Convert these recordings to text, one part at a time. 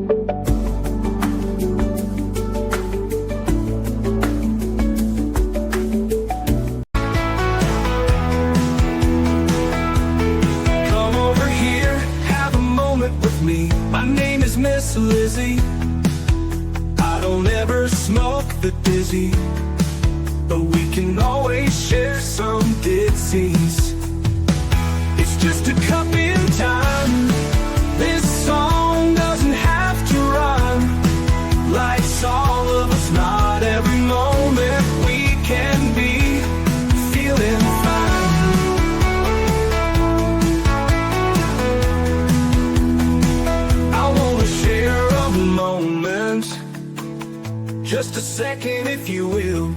Come over here, have a moment with me. My name is Miss Lizzie. I don't ever smoke the dizzy, but we can always share some disease. It's just a cup in time. This song doesn't have to rhyme. Life's all of us, not every moment we can be feeling fine. I wanna share a moment, just a second if you will,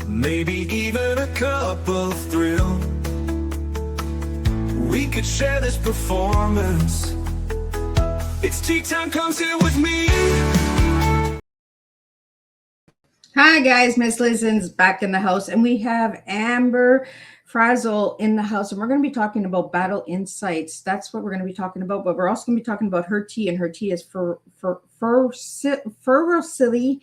maybe even a cup of thrill. We could share this performance. It's tea time, come sit with me. Hi guys, Miss Liz is back in the house, and we have Amber Frazier in the house, and we're going to be talking about battle insights. That's what we're going to be talking about, but we're also going to be talking about her tea, and her tea is for City,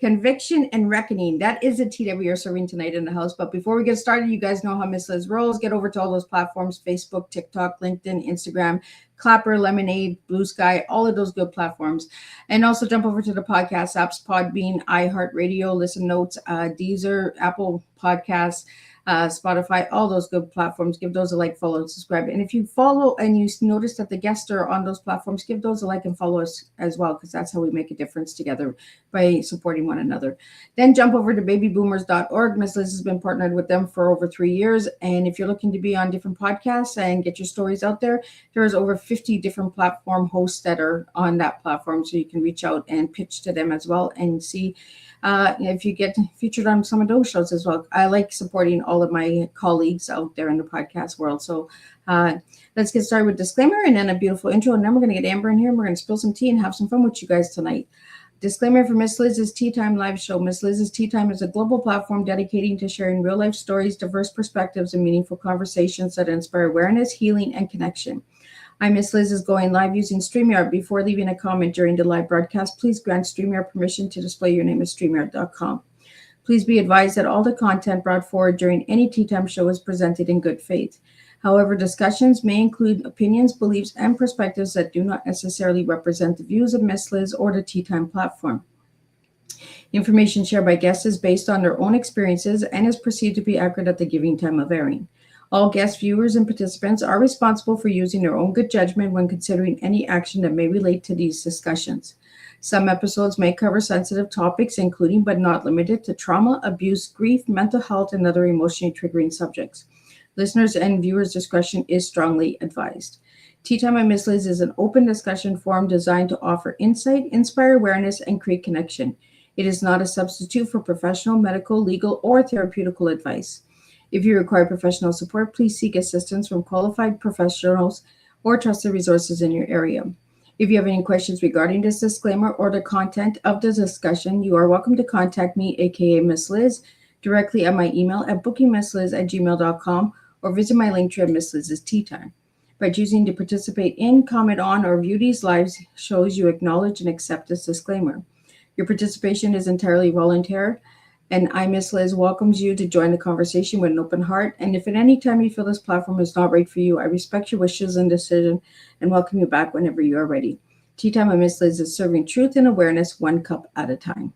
Conviction and Reckoning. That is the tea that we are serving tonight in the house. But before we get started, you guys know how Miss Liz rolls. Get over to all those platforms: Facebook, TikTok, LinkedIn, Instagram, Clapper, Lemonade, Blue Sky, all of those good platforms. And also jump over to the podcast apps: Podbean, iHeartRadio, Listen Notes, Deezer, Apple Podcasts, Spotify, all those good platforms. Give those a like, follow, and subscribe. And if you follow and you notice that the guests are on those platforms, give those a like and follow us as well, because that's how we make a difference together, by supporting one another. Then jump over to babyboomers.org. Miss Liz has been partnered with them for over 3 years. And if you're looking to be on different podcasts and get your stories out there, there's over 50 different platform hosts that are on that platform. So you can reach out and pitch to them as well and see if you get featured on some of those shows as well. I like supporting all of my colleagues out there in the podcast world. So let's get started with disclaimer and then a beautiful intro. And then we're going to get Amber in here and we're going to spill some tea and have some fun with you guys tonight. Disclaimer for Miss Liz's Tea Time live show. Miss Liz's Tea Time is a global platform dedicating to sharing real life stories, diverse perspectives, and meaningful conversations that inspire awareness, healing, and connection. I'm Miss Liz is going live using StreamYard. Before leaving a comment during the live broadcast, please grant StreamYard permission to display your name at StreamYard.com. Please be advised that all the content brought forward during any Tea Time show is presented in good faith. However, discussions may include opinions, beliefs, and perspectives that do not necessarily represent the views of Miss Liz or the Tea Time platform. Information shared by guests is based on their own experiences and is perceived to be accurate at the giving time of airing. All guest viewers and participants are responsible for using their own good judgment when considering any action that may relate to these discussions. Some episodes may cover sensitive topics, including but not limited to trauma, abuse, grief, mental health, and other emotionally triggering subjects. Listeners' and viewers' discretion is strongly advised. Tea Time with Miss Liz is an open discussion forum designed to offer insight, inspire awareness, and create connection. It is not a substitute for professional, medical, legal, or therapeutical advice. If you require professional support, please seek assistance from qualified professionals or trusted resources in your area. If you have any questions regarding this disclaimer or the content of the discussion, you are welcome to contact me, aka Miss Liz, directly at my email at bookingmissliz@gmail.com or visit my link tree at Miss Liz's Tea Time. By choosing to participate in, comment on, or view these live shows, you acknowledge and accept this disclaimer. Your participation is entirely voluntary, and I, Miss Liz, welcomes you to join the conversation with an open heart. And if at any time you feel this platform is not right for you, I respect your wishes and decision and welcome you back whenever you are ready. Tea Time with Miss Liz is serving truth and awareness one cup at a time.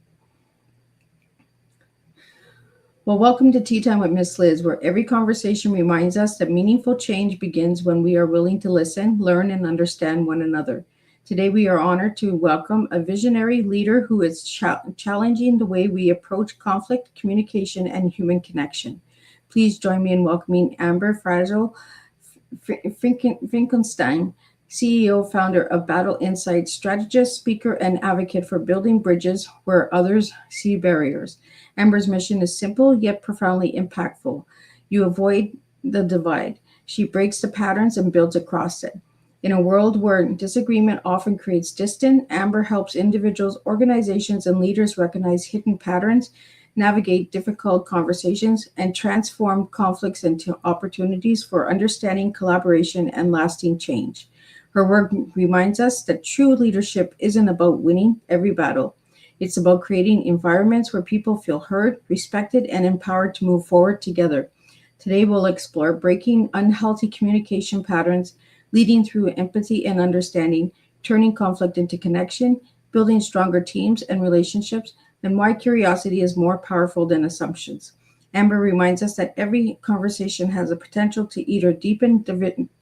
Well, welcome to Tea Time with Miss Liz, where every conversation reminds us that meaningful change begins when we are willing to listen, learn, and understand one another. Today, we are honored to welcome a visionary leader who is challenging the way we approach conflict, communication, and human connection. Please join me in welcoming Amber Frazier-Finkelstein, CEO, founder of Battle Insights, strategist, speaker, and advocate for building bridges where others see barriers. Amber's mission is simple yet profoundly impactful. You avoid the divide. She breaks the patterns and builds across it. In a world where disagreement often creates distance, Amber helps individuals, organizations, and leaders recognize hidden patterns, navigate difficult conversations, and transform conflicts into opportunities for understanding, collaboration, and lasting change. Her work reminds us that true leadership isn't about winning every battle. It's about creating environments where people feel heard, respected, and empowered to move forward together. Today, we'll explore breaking unhealthy communication patterns, leading through empathy and understanding, turning conflict into connection, building stronger teams and relationships, and why curiosity is more powerful than assumptions. Amber reminds us that every conversation has the potential to either deepen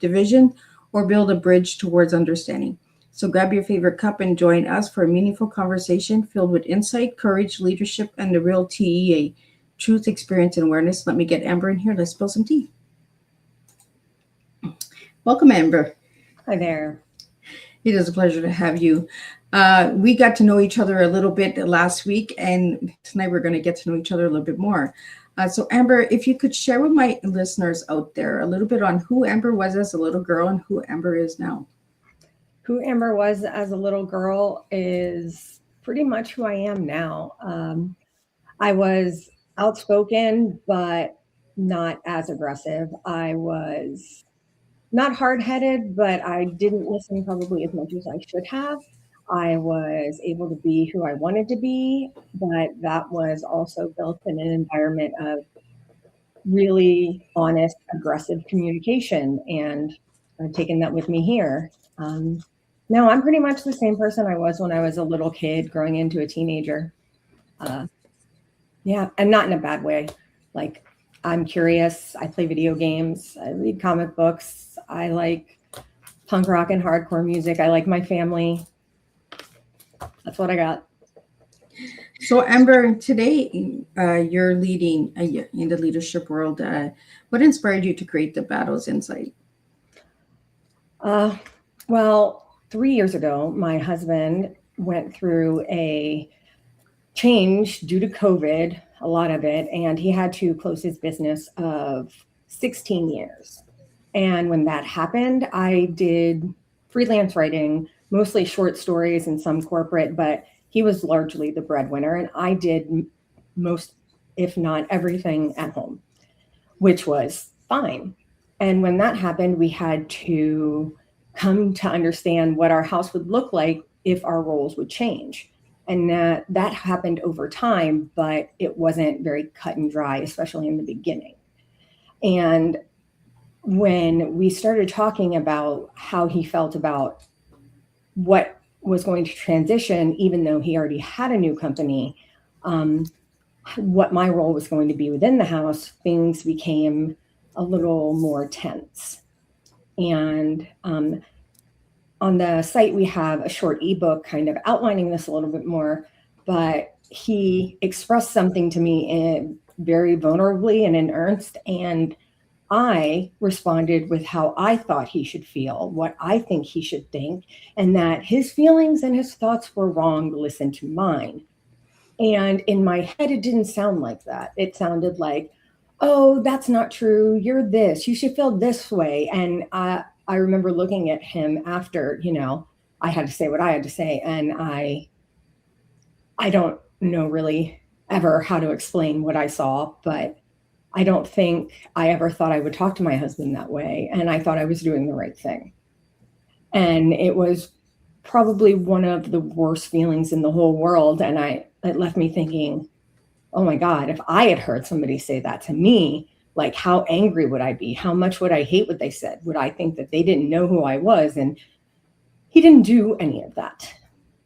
division or build a bridge towards understanding. So grab your favorite cup and join us for a meaningful conversation filled with insight, courage, leadership, and the real TEA, truth, experience, and awareness. Let me get Amber in here. Let's spill some tea. Welcome, Amber. Hi there. It is a pleasure to have you. We got to know each other a little bit last week, and tonight we're going to get to know each other a little bit more. So Amber, if you could share with my listeners out there a little bit on who Amber was as a little girl and who Amber is now. Who Amber was as a little girl is pretty much who I am now. I was outspoken, but not as aggressive. I was not hard-headed, but I didn't listen probably as much as I should have. I was able to be who I wanted to be, but that was also built in an environment of really honest, aggressive communication, and I've taken that with me here. No, I'm pretty much the same person I was when I was a little kid growing into a teenager. Yeah, and not in a bad way. Like, I'm curious. I play video games. I read comic books. I like punk rock and hardcore music. I like my family. That's what I got. So Amber, today you're leading in the leadership world. What inspired you to create the Battles Insight? Well, 3 years ago, my husband went through a change due to COVID, a lot of it, and he had to close his business of 16 years. And when that happened, I did freelance writing, mostly short stories and some corporate, but he was largely the breadwinner, and I did most, if not everything, at home, which was fine. And when that happened, we had to come to understand what our house would look like if our roles would change. And that happened over time, but it wasn't very cut and dry, especially in the beginning. And when we started talking about how he felt about what was going to transition, even though he already had a new company, what my role was going to be within the house, things became a little more tense. And on the site, we have a short ebook kind of outlining this a little bit more, but he expressed something to me very vulnerably and in earnest, and I responded with how I thought he should feel, what I think he should think, and that his feelings and his thoughts were wrong to listen to mine. And in my head, it didn't sound like that. It sounded like, oh, that's not true. You're this. You should feel this way. And I remember looking at him after, I had to say what I had to say. And I don't know really ever how to explain what I saw, but I don't think I ever thought I would talk to my husband that way. And I thought I was doing the right thing. And it was probably one of the worst feelings in the whole world. And it left me thinking, oh my God, if I had heard somebody say that to me, like, how angry would I be? How much would I hate what they said? Would I think that they didn't know who I was? And he didn't do any of that.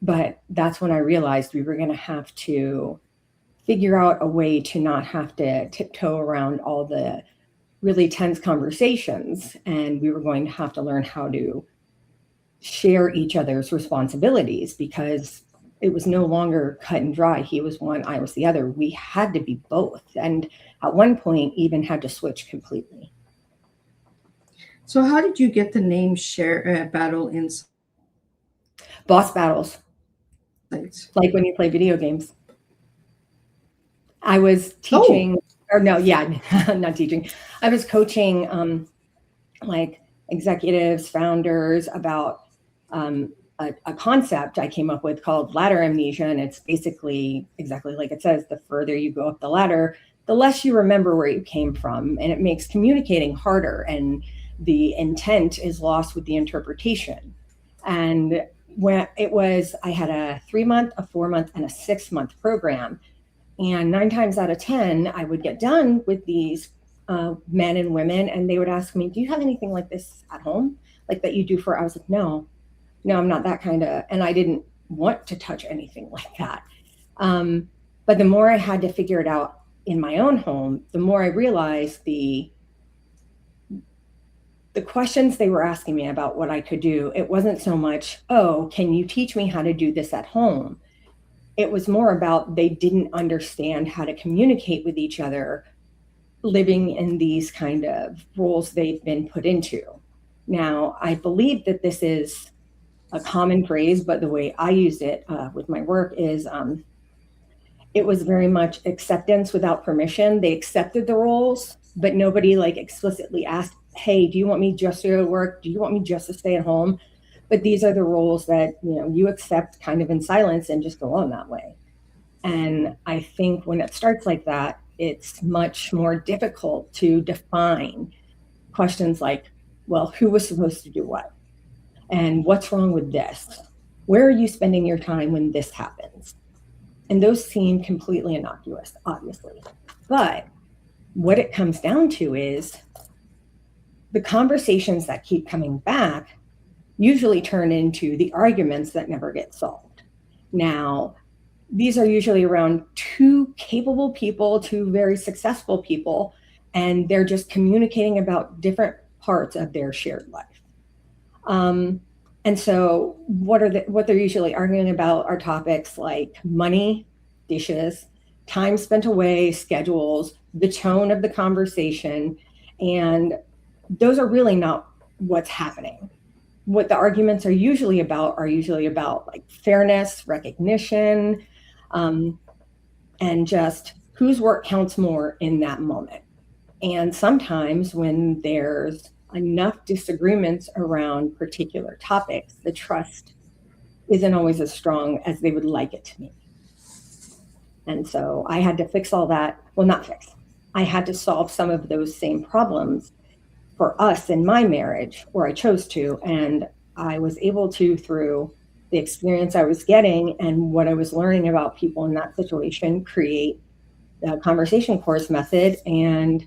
But that's when I realized we were going to have to figure out a way to not have to tiptoe around all the really tense conversations. And we were going to have to learn how to share each other's responsibilities, because it was no longer cut and dry. He was one, I was the other. We had to be both. And at one point, even had to switch completely. So how did you get the name Battle Insight? Boss battles. Like when you play video games. I was teaching, not teaching. I was coaching like executives, founders about a concept I came up with called ladder amnesia. And it's basically exactly like it says, the further you go up the ladder, the less you remember where you came from. And it makes communicating harder, and the intent is lost with the interpretation. And when it was, I had a 3-month, a 4-month, and a 6-month program. And 9 times out of 10, I would get done with these men and women, and they would ask me, "Do you have anything like this at home, like that you do for?" I was like, "No, I'm not that kind of," and I didn't want to touch anything like that. But the more I had to figure it out in my own home, the more I realized the questions they were asking me about what I could do, it wasn't so much, "Oh, can you teach me how to do this at home?" It was more about they didn't understand how to communicate with each other living in these kind of roles they've been put into. Now, I believe that this is a common phrase, but the way I use it with my work is it was very much acceptance without permission. They accepted the roles, but nobody like explicitly asked, "Hey, do you want me just to go to work? Do you want me just to stay at home?" But these are the roles that, you accept kind of in silence and just go on that way. And I think when it starts like that, it's much more difficult to define questions like, well, who was supposed to do what? And what's wrong with this? Where are you spending your time when this happens? And those seem completely innocuous, obviously. But what it comes down to is the conversations that keep coming back usually turn into the arguments that never get solved. Now, these are usually around two capable people, two very successful people, and they're just communicating about different parts of their shared life. And so what they're usually arguing about are topics like money, dishes, time spent away, schedules, the tone of the conversation, and those are really not what's happening. What the arguments are usually about like fairness, recognition, and just whose work counts more in that moment. And sometimes when there's enough disagreements around particular topics, the trust isn't always as strong as they would like it to be. And so I had to fix all that. Well, not fix. I had to solve some of those same problems for us in my marriage, or I chose to. And I was able to, through the experience I was getting and what I was learning about people in that situation, create the conversation course method. And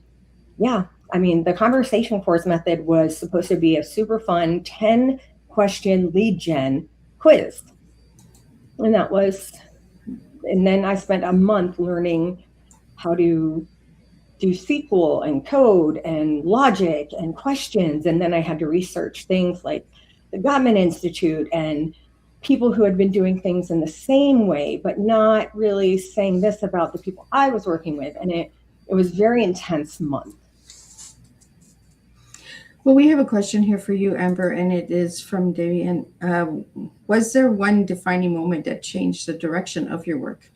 yeah, I mean, the conversation course method was supposed to be a super fun 10-question lead gen quiz. And then I spent a month learning how to do SQL and code and logic and questions. And then I had to research things like the Gottman Institute and people who had been doing things in the same way, but not really saying this about the people I was working with. And it was very intense month. Well, we have a question here for you, Amber, and it is from Davian. Was there one defining moment that changed the direction of your work?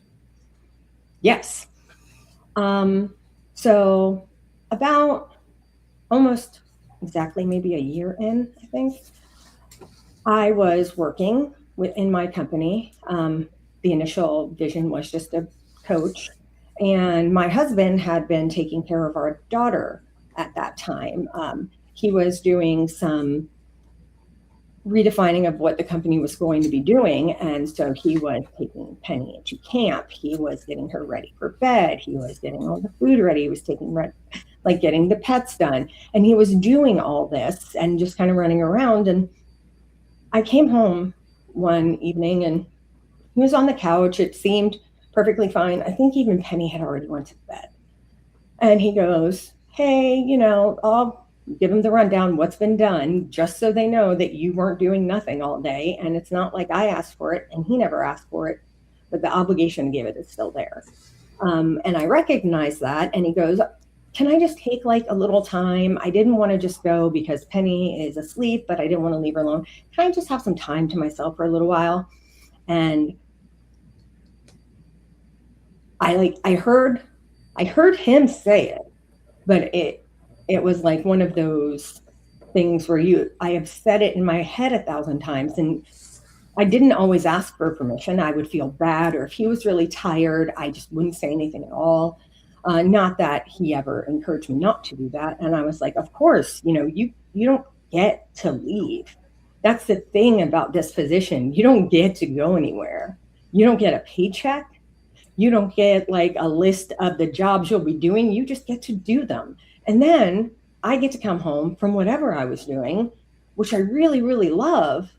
Yes. So about almost exactly maybe a year in, I think, I was working in my company. The initial vision was just a coach, and my husband had been taking care of our daughter at that time. He was doing some redefining of what the company was going to be doing. And so he was taking Penny into camp. He was getting her ready for bed. He was getting all the food ready. He was getting the pets done. And he was doing all this and just kind of running around. And I came home one evening and he was on the couch. It seemed perfectly fine. I think even Penny had already went to bed. And he goes, "Hey, I'll give them the rundown, what's been done, just so they know that you weren't doing nothing all day. And it's not like I asked for it and he never asked for it, but the obligation to give it is still there." And I recognize that. And he goes, "Can I just take like a little time? I didn't want to just go because Penny is asleep, but I didn't want to leave her alone. Can I just have some time to myself for a little while?" And I heard him say it, but it was like one of those things where I have said it in my head 1,000 times, and I didn't always ask for permission. I would feel bad, or if he was really tired, I just wouldn't say anything at all. Not that he ever encouraged me not to do that. And I was like, of course, you don't get to leave. That's the thing about this position. You don't get to go anywhere. You don't get a paycheck. You don't get like a list of the jobs you'll be doing. You just get to do them. And then I get to come home from whatever I was doing, which I really, really love.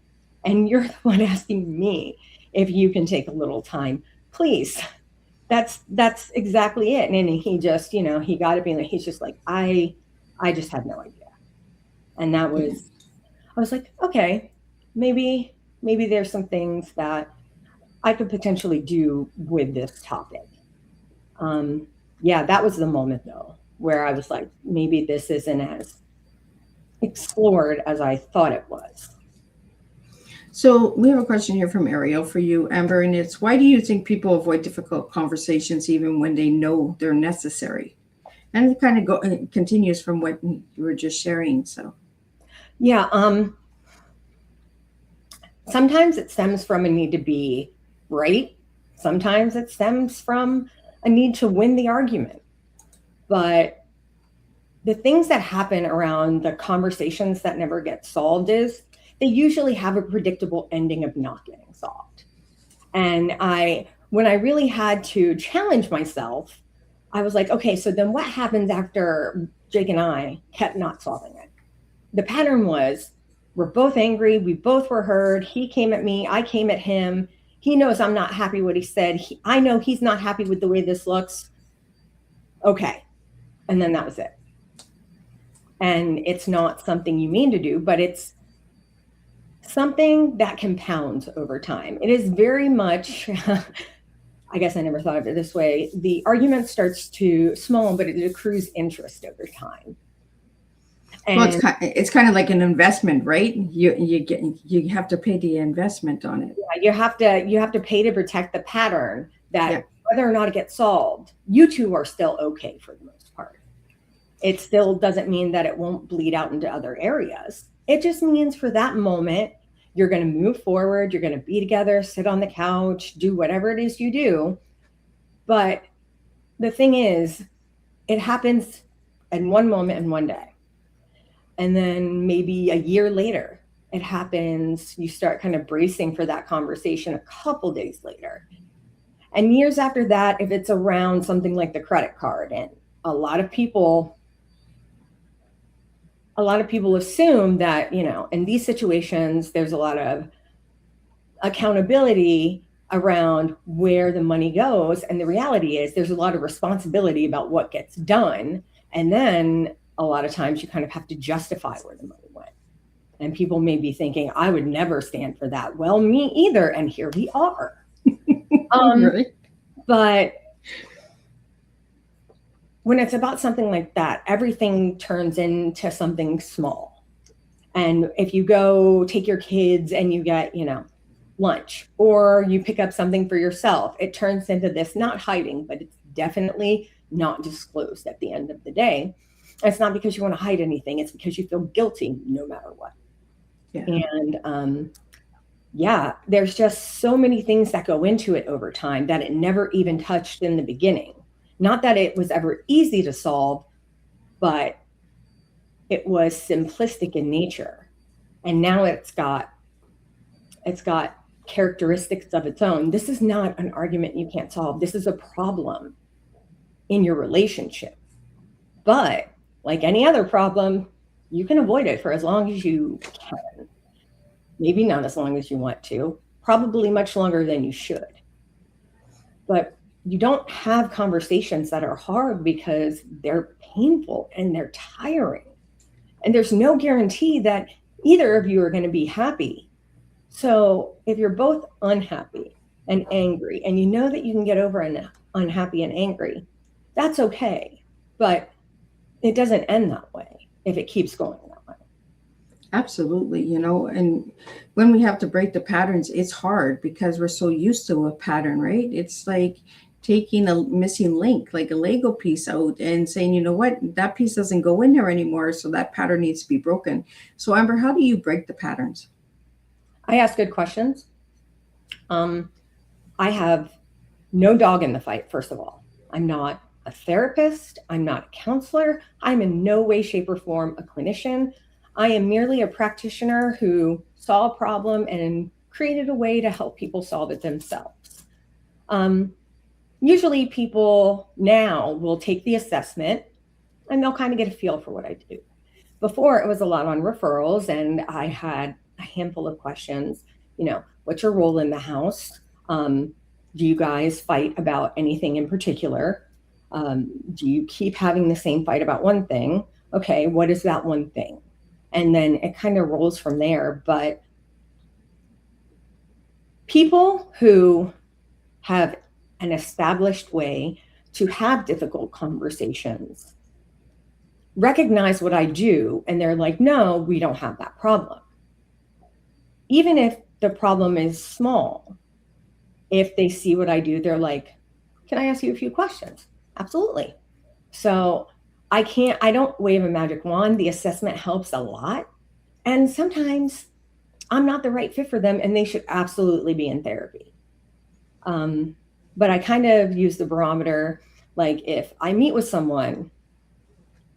And you're the one asking me if you can take a little time, please. That's exactly it. And he just, he got to be like, he's just like, I just had no idea. And that was, I was like, okay, maybe there's some things that I could potentially do with this topic. Yeah, that was the moment though, where I was like, maybe this isn't as explored as I thought it was. So we have a question here from Ariel for you, Amber, and it's, why do you think people avoid difficult conversations even when they know they're necessary? And it kind of continues from what you were just sharing. So, yeah, sometimes it stems from a need to be right. Sometimes it stems from a need to win the argument. But the things that happen around the conversations that never get solved is they usually have a predictable ending of not getting solved. And when I really had to challenge myself, I was like, okay, so then what happens after Jake and I kept not solving it? The pattern was, we're both angry. We both were heard. He came at me. I came at him. He knows I'm not happy what he said. I know he's not happy with the way this looks. Okay. And then that was it. And it's not something you mean to do, but it's something that compounds over time. It is very much, I guess I never thought of it this way. The argument starts to small, but it accrues interest over time. And well, it's kind of like an investment, right? You have to pay the investment on it. Yeah, you have to pay to protect the pattern that whether or not it gets solved, you two are still okay for the most part. It still doesn't mean that it won't bleed out into other areas. It just means for that moment, you're going to move forward. You're going to be together, sit on the couch, do whatever it is you do. But the thing is, it happens in one moment and one day. And then maybe a year later, it happens. You start kind of bracing for that conversation a couple days later. And years after that, if it's around something like the credit card, and a lot of people assume that, in these situations, there's a lot of accountability around where the money goes. And the reality is there's a lot of responsibility about what gets done. And then a lot of times you kind of have to justify where the money went. And people may be thinking, I would never stand for that. Well, me either. And here we are. Really? But when it's about something like that, everything turns into something small. And if you go take your kids and you get, lunch, or you pick up something for yourself, it turns into this, not hiding, but it's definitely not disclosed at the end of the day. It's not because you want to hide anything. It's because you feel guilty no matter what. Yeah. And there's just so many things that go into it over time that it never even touched in the beginning. Not that it was ever easy to solve, but it was simplistic in nature. And now it's got characteristics of its own. This is not an argument you can't solve. This is a problem in your relationship. But like any other problem, you can avoid it for as long as you can. Maybe not as long as you want to, probably much longer than you should. But you don't have conversations that are hard because they're painful and they're tiring. And there's no guarantee that either of you are going to be happy. So if you're both unhappy and angry, and you know that you can get over an unhappy and angry, that's okay. But it doesn't end that way if it keeps going that way. Absolutely. And when we have to break the patterns, it's hard because we're so used to a pattern, right? It's like taking a missing link, like a Lego piece out, and saying, you know what, that piece doesn't go in there anymore. So that pattern needs to be broken. So Amber, how do you break the patterns? I ask good questions. I have no dog in the fight, first of all. I'm not a therapist. I'm not a counselor. I'm in no way, shape, or form a clinician. I am merely a practitioner who saw a problem and created a way to help people solve it themselves. Usually people now will take the assessment and they'll kind of get a feel for what I do. Before, it was a lot on referrals, and I had a handful of questions. What's your role in the house? Do you guys fight about anything in particular? Do you keep having the same fight about one thing? Okay, what is that one thing? And then it kind of rolls from there. But people who have an established way to have difficult conversations recognize what I do, and they're like, no, we don't have that problem. Even if the problem is small, if they see what I do, they're like, can I ask you a few questions? Absolutely. So I don't wave a magic wand. The assessment helps a lot. And sometimes I'm not the right fit for them, and they should absolutely be in therapy. But I kind of use the barometer, like if I meet with someone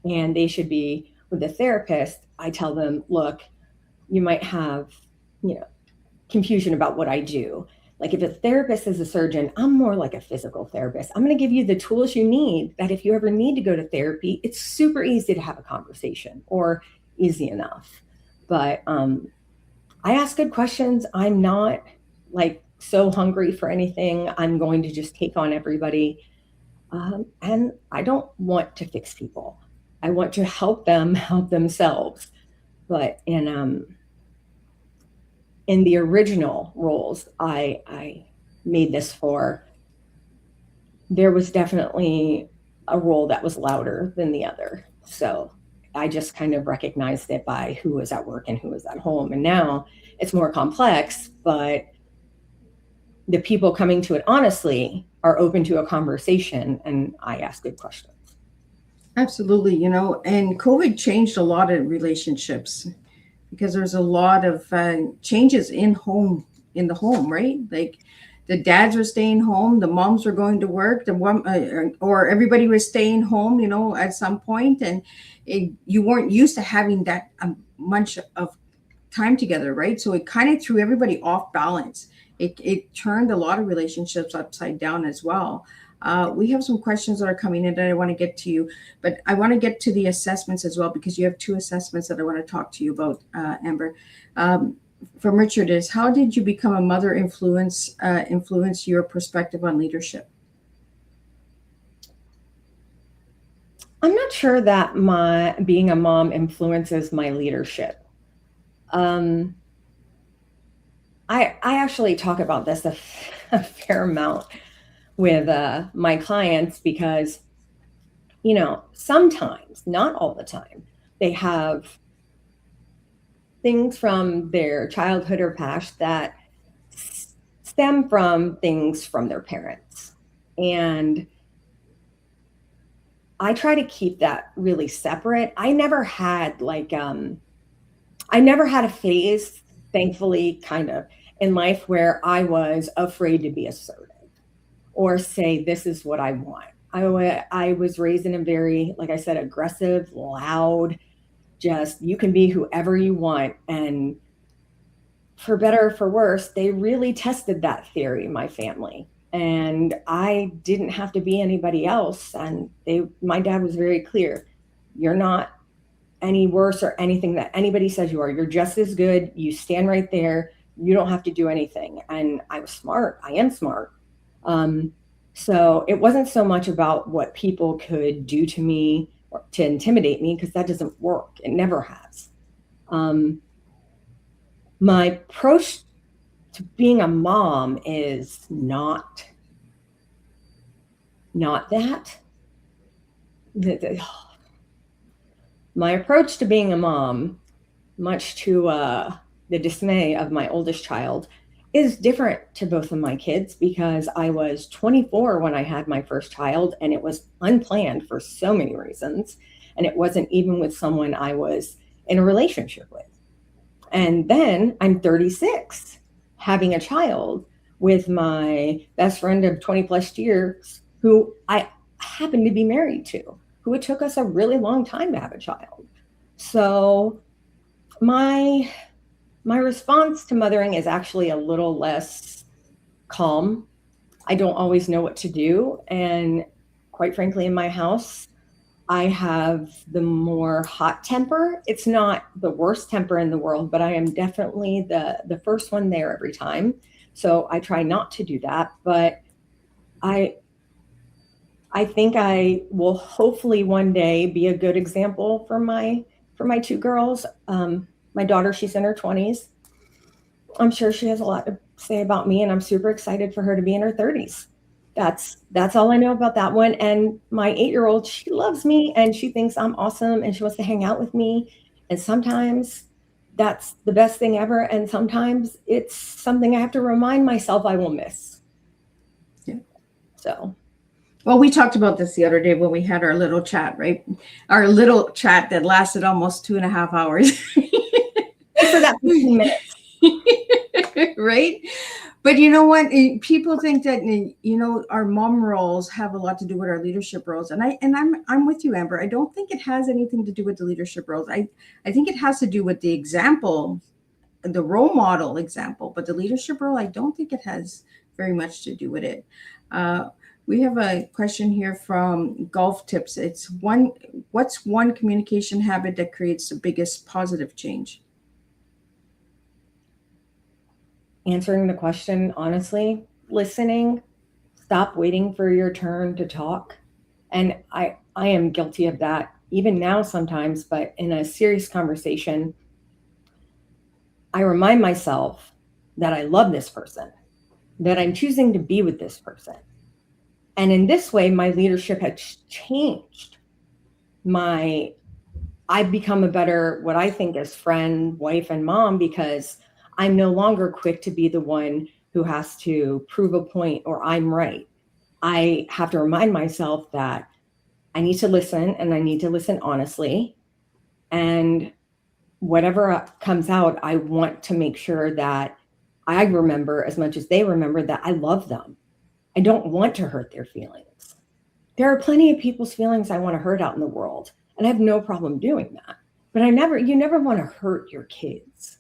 and they should be with a therapist, I tell them, look, you might have, confusion about what I do. Like if a therapist is a surgeon, I'm more like a physical therapist. I'm going to give you the tools you need that if you ever need to go to therapy, it's super easy to have a conversation, or easy enough. But I ask good questions. I'm not like so hungry for anything. I'm going to just take on everybody. And I don't want to fix people. I want to help them help themselves. But in the original roles I made this for, there was definitely a role that was louder than the other. So I just kind of recognized it by who was at work and who was at home. And now it's more complex, but the people coming to it honestly are open to a conversation, and I ask good questions. Absolutely. And COVID changed a lot of relationships because there's a lot of changes in the home, right? Like the dads were staying home, the moms were going to work, or everybody was staying home, at some point, and you weren't used to having that much of time together, right? So it kind of threw everybody off balance. It turned a lot of relationships upside down as well. We have some questions that are coming in that I want to get to you, but I want to get to the assessments as well, because you have two assessments that I want to talk to you about, Amber. From Richard is, how did you become a mother influence your perspective on leadership? I'm not sure that my being a mom influences my leadership. I actually talk about this a fair amount with my clients, because, sometimes, not all the time, they have things from their childhood or past that stem from things from their parents. And I try to keep that really separate. I never had a phase, thankfully, kind of in life where I was afraid to be assertive or say, this is what I want. I was raised in a very, like I said, aggressive, loud, just you can be whoever you want. And for better or for worse, they really tested that theory, my family. And I didn't have to be anybody else. And my dad was very clear. You're not any worse or anything that anybody says you are. You're just as good. You stand right there. You don't have to do anything. And I was smart. I am smart. So it wasn't so much about what people could do to me or to intimidate me, because that doesn't work. It never has. My approach to being a mom is not that. My approach to being a mom, much to the dismay of my oldest child, is different to both of my kids, because I was 24 when I had my first child, and it was unplanned for so many reasons. And it wasn't even with someone I was in a relationship with. And then I'm 36, having a child with my best friend of 20 plus years, who I happened to be married to, who it took us a really long time to have a child. So my My response to mothering is actually a little less calm. I don't always know what to do. And quite frankly, in my house, I have the more hot temper. It's not the worst temper in the world, but I am definitely the first one there every time. So I try not to do that. But I I think I will hopefully one day be a good example for my two girls. My daughter, she's in her 20s. I'm sure she has a lot to say about me, and I'm super excited for her to be in her 30s. That's all I know about that one. And my 8-year-old, she loves me and she thinks I'm awesome and she wants to hang out with me. And sometimes that's the best thing ever. And sometimes it's something I have to remind myself I will miss. Yeah. So Well, we talked about this the other day when we had our little chat, right? Our little chat that lasted almost 2.5 hours. for that 15 minutes. Right? But you know what? People think that our mom roles have a lot to do with our leadership roles, and I'm with you, Amber. I don't think it has anything to do with the leadership roles. I think it has to do with the example, the role model example, but the leadership role, I don't think it has very much to do with it. We have a question here from Golf Tips. What's one communication habit that creates the biggest positive change? Answering the question honestly, listening, stop waiting for your turn to talk. And I am guilty of that even now sometimes, but in a serious conversation, I remind myself that I love this person, that I'm choosing to be with this person. And in this way, my leadership has changed. I've become a better, what I think is friend, wife, and mom, because I'm no longer quick to be the one who has to prove a point or I'm right. I have to remind myself that I need to listen, and I need to listen honestly. And whatever comes out, I want to make sure that I remember as much as they remember that I love them. I don't want to hurt their feelings. There are plenty of people's feelings I want to hurt out in the world, and I have no problem doing that. But you never want to hurt your kids.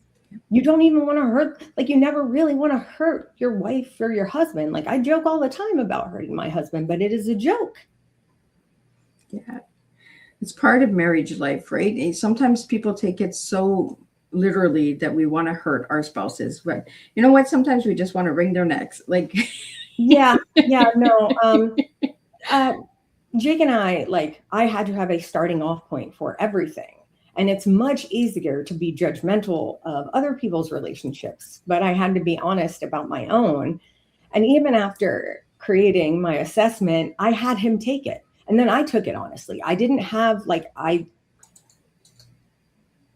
You don't even want to hurt, like you never really want to hurt your wife or your husband. Like I joke all the time about hurting my husband, but it is a joke. Yeah. It's part of marriage life, right? And sometimes people take it so literally that we want to hurt our spouses. But you know what? Sometimes we just want to wring their necks. Like, Yeah, no. Jake and I had to have a starting off point for everything. And it's much easier to be judgmental of other people's relationships, but I had to be honest about my own. And even after creating my assessment, I had him take it. And then I took it honestly. I didn't have I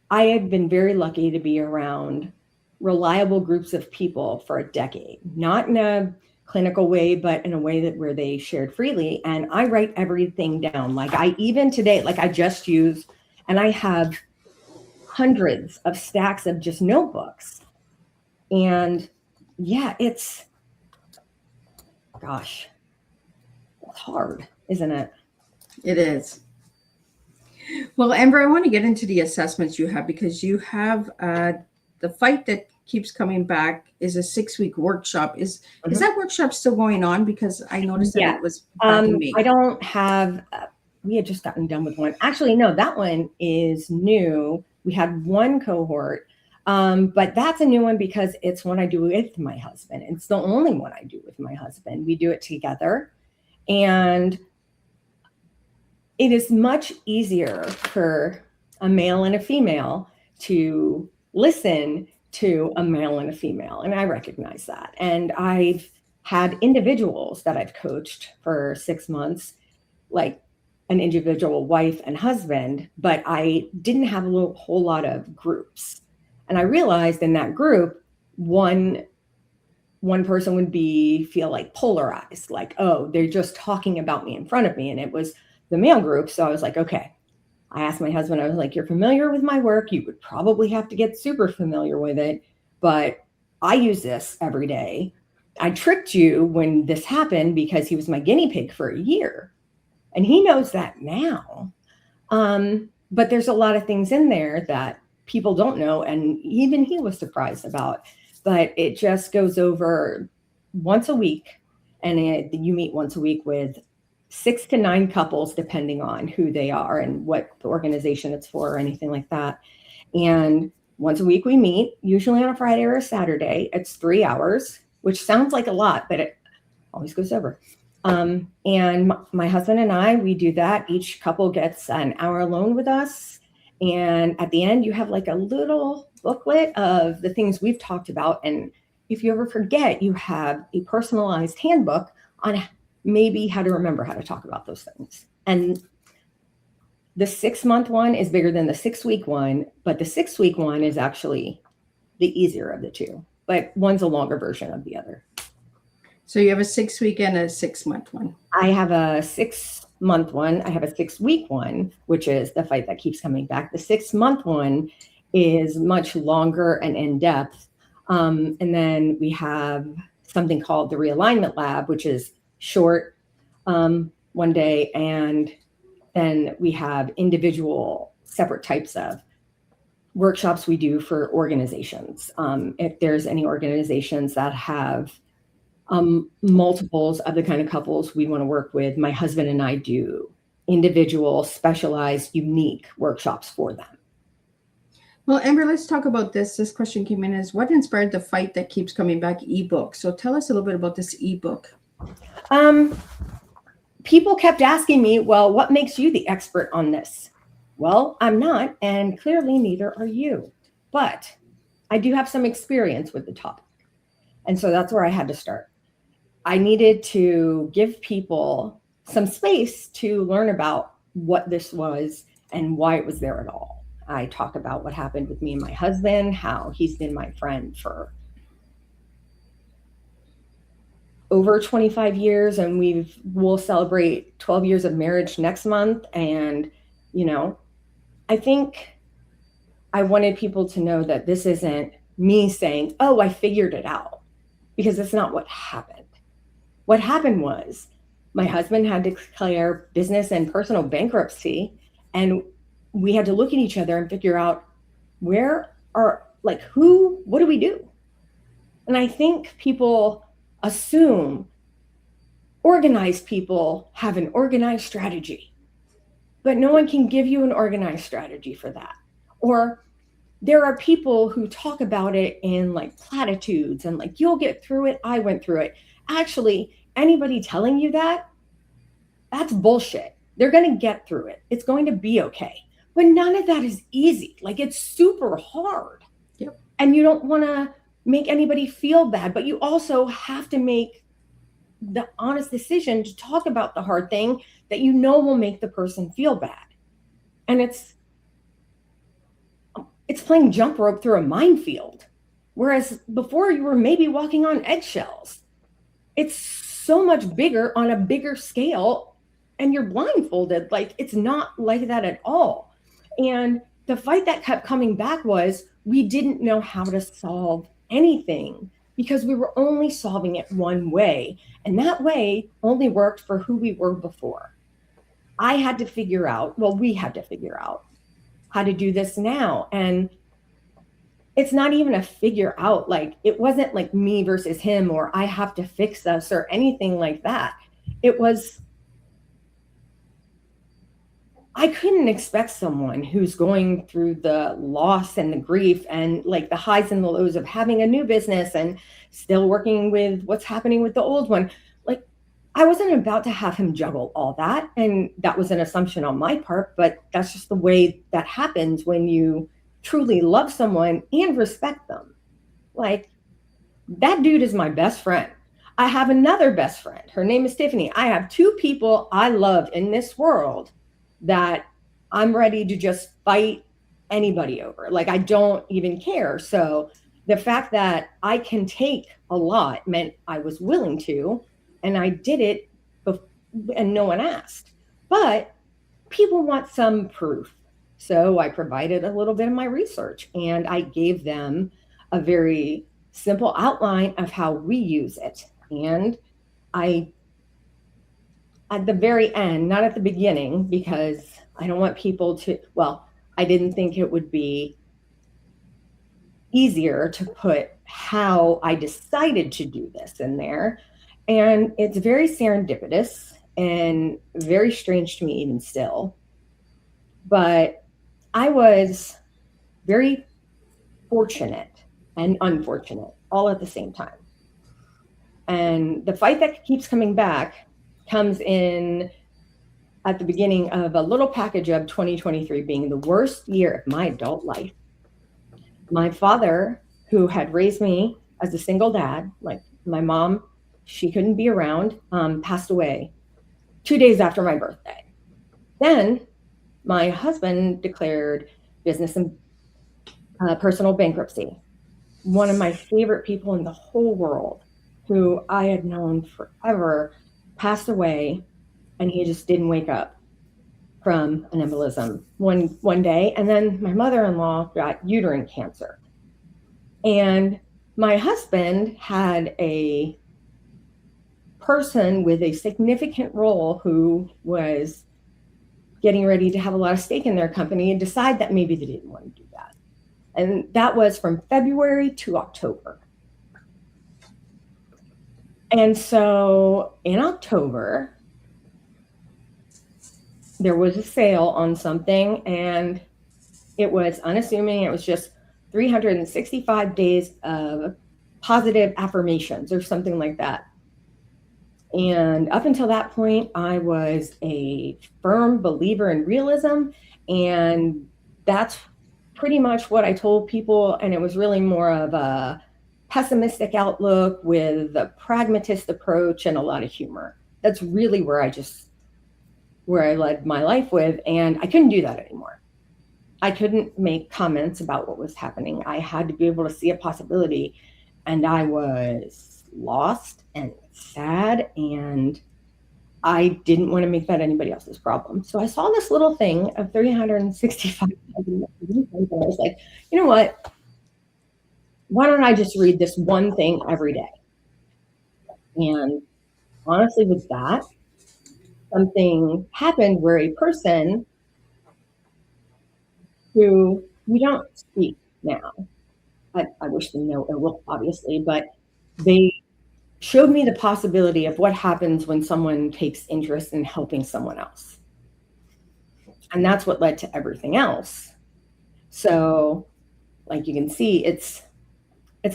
had been very lucky to be around reliable groups of people for a decade, not in a clinical way, but in a way where they shared freely. And I write everything down. Even today, I just use, and I have hundreds of stacks of just notebooks. And yeah, it's hard, isn't it? it is. Well, Amber, I want to get into the assessments you have, because you have the fight that keeps coming back is a 6-week workshop. Is that workshop still going on? Because I noticed that it was back in May. I don't have, we had just gotten done with one. Actually, no, that one is new. We had one cohort, but that's a new one because it's one I do with my husband. It's the only one I do with my husband. We do it together. And it is much easier for a male and a female to listen to a male and a female. And I recognize that. And I've had individuals that I've coached for 6 months, like an individual wife and husband, but I didn't have a whole lot of groups. And I realized in that group, one person would feel like polarized, like, oh, they're just talking about me in front of me. And it was the male group. So I was like, okay. I asked my husband, I was like, you're familiar with my work. You would probably have to get super familiar with it, but I use this every day. I tricked you when this happened because he was my guinea pig for a year. And he knows that now. But there's a lot of things in there that people don't know, and even he was surprised about. But it just goes over once a week, and you meet once a week with 6 to 9 couples, depending on who they are and what the organization it's for or anything like that. And once a week we meet, usually on a Friday or a Saturday. It's 3 hours, which sounds like a lot, but it always goes over. And my husband and I, we do that. Each couple gets an hour alone with us. And at the end, you have like a little booklet of the things we've talked about. And if you ever forget, you have a personalized handbook on maybe how to remember how to talk about those things. And the 6-month one is bigger than the 6-week one, but the 6-week one is actually the easier of the two, but one's a longer version of the other. So you have a 6-week and a 6-month one. I have a 6-month one. I have a 6-week one, which is the fight that keeps coming back. The 6-month one is much longer and in depth. And then we have something called the realignment lab, which is short, 1 day. And then we have individual separate types of workshops we do for organizations. If there's any organizations that have multiples of the kind of couples we want to work with, my husband and I do individual, specialized, unique workshops for them. Well, Amber, let's talk about this. This question came in as, what inspired the fight that keeps coming back ebook? So tell us a little bit about this ebook. People kept asking me, well, what makes you the expert on this? Well, I'm not, and clearly neither are you. But I do have some experience with the topic. And so that's where I had to start. I needed to give people some space to learn about what this was and why it was there at all. I talk about what happened with me and my husband, how he's been my friend for over 25 years, and we'll celebrate 12 years of marriage next month. And, you know, I think I wanted people to know that this isn't me saying, oh, I figured it out, because it's not what happened. What happened was my husband had to declare business and personal bankruptcy, and we had to look at each other and figure out what do we do? And I think people assume organized people have an organized strategy, but no one can give you an organized strategy for that. Or there are people who talk about it in like platitudes and like, you'll get through it. I went through it. Actually, anybody telling you that, that's bullshit. They're going to get through it. It's going to be okay. But none of that is easy. Like, it's super hard. Yep. And you don't want to make anybody feel bad, but you also have to make the honest decision to talk about the hard thing that you know will make the person feel bad. And it's playing jump rope through a minefield. Whereas before you were maybe walking on eggshells. It's so much bigger on a bigger scale, and you're blindfolded. Like, it's not like that at all. And the fight that kept coming back was we didn't know how to solve anything because we were only solving it one way. And that way only worked for who we were before. We had to figure out how to do this now. And it's not even a figure out. Like, it wasn't like me versus him, or I have to fix us or anything like that. It was, I couldn't expect someone who's going through the loss and the grief and like the highs and the lows of having a new business and still working with what's happening with the old one. Like, I wasn't about to have him juggle all that. And that was an assumption on my part, but that's just the way that happens when you truly love someone and respect them. Like, that dude is my best friend. I have another best friend. Her name is Tiffany. I have 2 people I love in this world that I'm ready to just fight anybody over. Like, I don't even care. So the fact that I can take a lot meant I was willing to, and I did it and no one asked. But people want some proof. So I provided a little bit of my research, and I gave them a very simple outline of how we use it. And at the very end, not at the beginning, because I don't want people to, well, I didn't think it would be easier to put how I decided to do this in there. And it's very serendipitous and very strange to me even still. But I was very fortunate and unfortunate all at the same time. And the fight that keeps coming back comes in at the beginning of a little package of 2023 being the worst year of my adult life. My father, who had raised me as a single dad, like my mom, she couldn't be around, passed away 2 days after my birthday. Then my husband declared business and personal bankruptcy. One of my favorite people in the whole world, who I had known forever, passed away, and he just didn't wake up from an embolism one day. And then my mother-in-law got uterine cancer. And my husband had a person with a significant role who was getting ready to have a lot of stake in their company and decide that maybe they didn't want to do that. And that was from February to October. And so in October, there was a sale on something, and it was unassuming. It was just 365 days of positive affirmations or something like that. And up until that point, I was a firm believer in realism. And that's pretty much what I told people. And it was really more of a pessimistic outlook with a pragmatist approach and a lot of humor. That's really where I led my life with. And I couldn't do that anymore. I couldn't make comments about what was happening. I had to be able to see a possibility. And I was lost and sad, and I didn't want to make that anybody else's problem. So I saw this little thing of 365. And I was like, you know what? Why don't I just read this one thing every day? And honestly, with that, something happened where a person who we don't speak now, I wish them no ill will, obviously, but they showed me the possibility of what happens when someone takes interest in helping someone else. And that's what led to everything else. So, like you can see, it's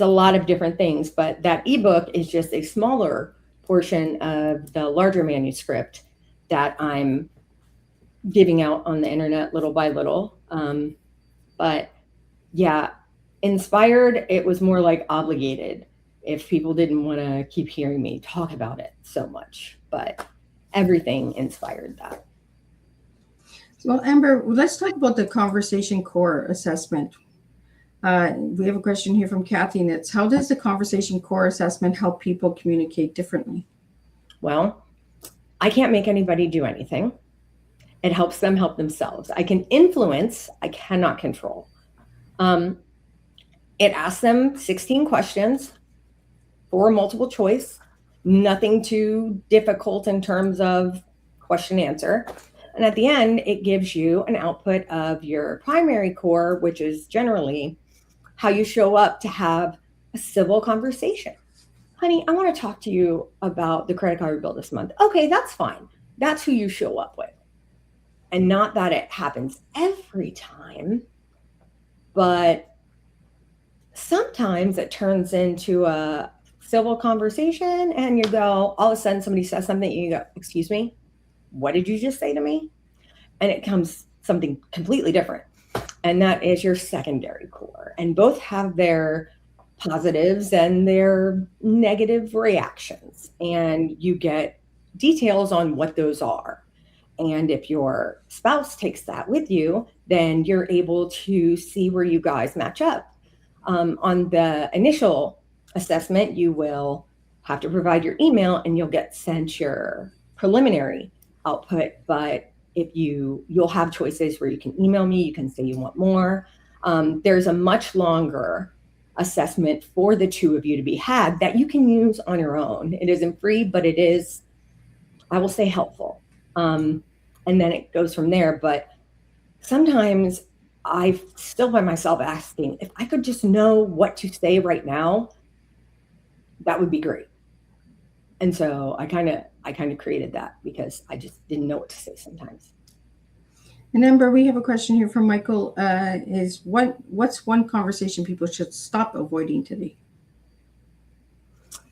a lot of different things, but that ebook is just a smaller portion of the larger manuscript that I'm giving out on the internet little by little. But yeah, inspired, it was more like obligated if people didn't want to keep hearing me talk about it so much, but everything inspired that. Well, Amber, let's talk about the conversation core assessment. We have a question here from Kathy, and it's, how does the conversation core assessment help people communicate differently? Well, I can't make anybody do anything. It helps them help themselves. I can influence, I cannot control. It asks them 16 questions for multiple choice, nothing too difficult in terms of question answer. And at the end, it gives you an output of your primary core, which is generally how you show up to have a civil conversation. Honey, I want to talk to you about the credit card bill this month. Okay, that's fine. That's who you show up with. And not that it happens every time, but sometimes it turns into a civil conversation, and you go, all of a sudden somebody says something, and you go, excuse me, what did you just say to me? And it comes something completely different. And that is your secondary core. And both have their positives and their negative reactions. And you get details on what those are. And if your spouse takes that with you, then you're able to see where you guys match up. On the initial assessment, you will have to provide your email, and you'll get sent your preliminary output. But if you'll have choices where you can email me, you can say you want more. There's a much longer assessment for the two of you to be had that you can use on your own. It isn't free, but it is, I will say, helpful. And then it goes from there. But sometimes I still find myself asking, if I could just know what to say right now, that would be great. And so I kind of created that because I just didn't know what to say sometimes. And Amber, we have a question here from Michael. Is what's one conversation people should stop avoiding today?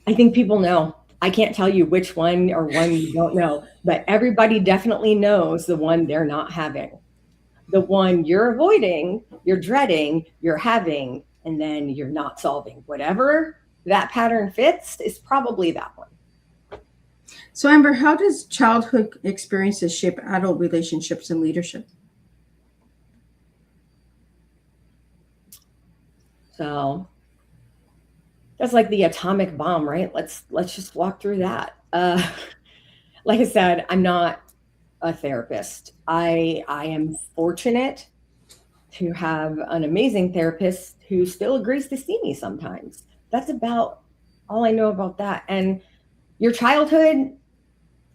I think people know. I can't tell you which one or one you don't know, but everybody definitely knows the one they're not having. The one you're avoiding, you're dreading, you're having, and then you're not solving. Whatever that pattern fits is probably that one. So Amber, how does childhood experiences shape adult relationships and leadership? So that's like the atomic bomb, right? Let's just walk through that. Like I said, I'm not a therapist. I am fortunate to have an amazing therapist who still agrees to see me sometimes. That's about all I know about that. And your childhood,